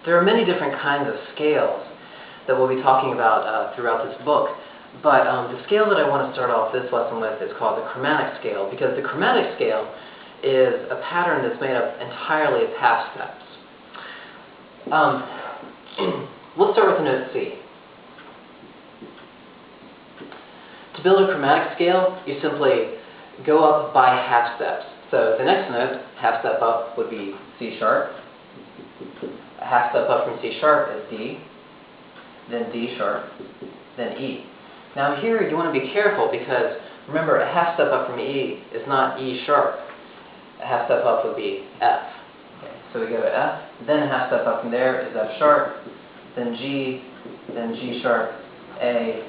There are many different kinds of scales that we'll be talking about throughout this book, but the scale that I want to start off this lesson with is called the chromatic scale, because the chromatic scale is a pattern that's made up entirely of half steps. We'll start with the note C. To build a chromatic scale, you simply go up by half steps. So the next note, half step up, would be C sharp. A half step up from C sharp is D, then D sharp, then E. Now here you want to be careful because remember, a half step up from E is not E sharp. A half step up would be F. Okay, so we go to F, then a half step up from there is F sharp, then G sharp, A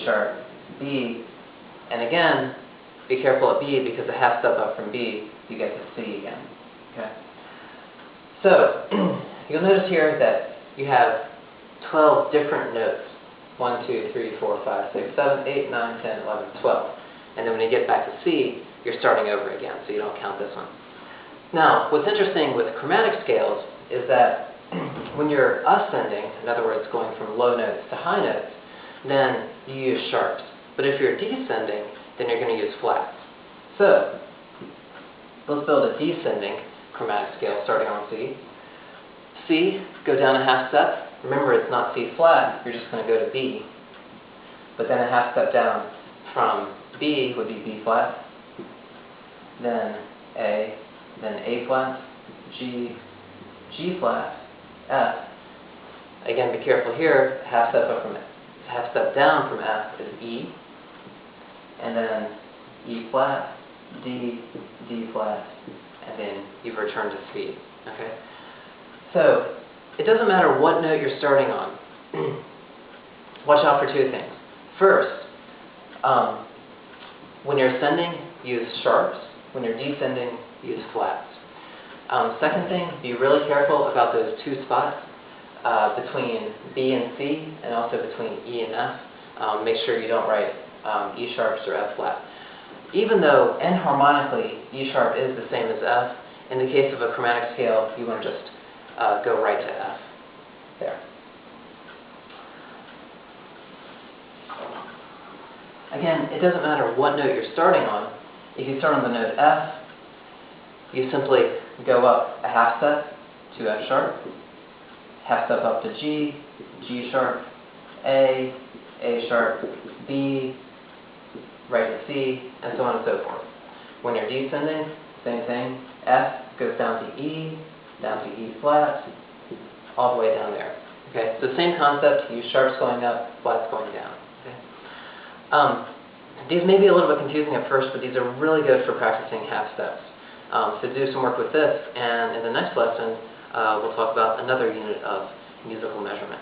sharp, B, and again, be careful at B because a half step up from B, you get to C again. Okay? So, you'll notice here that you have 12 different notes. 1, 2, 3, 4, 5, 6, 7, 8, 9, 10, 11, 12. And then when you get back to C, you're starting over again, so you don't count this one. Now, what's interesting with chromatic scales is that when you're ascending, in other words, going from low notes to high notes, then you use sharps. But if you're descending, then you're going to use flats. So, let's build a descending chromatic scale starting on C. C, go down a half step. Remember, it's not C flat, you're just going to go to B. But then a half step down from B would be B flat, then A flat, G flat, F. Again, be careful here, half step down from F is E, and then E flat, D flat, and then you've returned to C. Okay? So, it doesn't matter what note you're starting on. Watch out for two things. First, when you're ascending, use sharps. When you're descending, use flats. Second thing, be really careful about those two spots between B and C, and also between E and F. Make sure you don't write E sharps or F flat. Even though enharmonically E sharp is the same as F, in the case of a chromatic scale, you want to just go right to F. There. Again, it doesn't matter what note you're starting on. If you start on the note F, you simply go up a half step to F sharp, half step up to G sharp, A sharp, B, right to C, and so on and so forth. When you're descending, same thing. F goes down to E flat, all the way down there. Okay, so same concept, use sharps going up, flats going down. Okay? These may be a little bit confusing at first, but these are really good for practicing half steps. So do some work with this, and in the next lesson, we'll talk about another unit of musical measurement.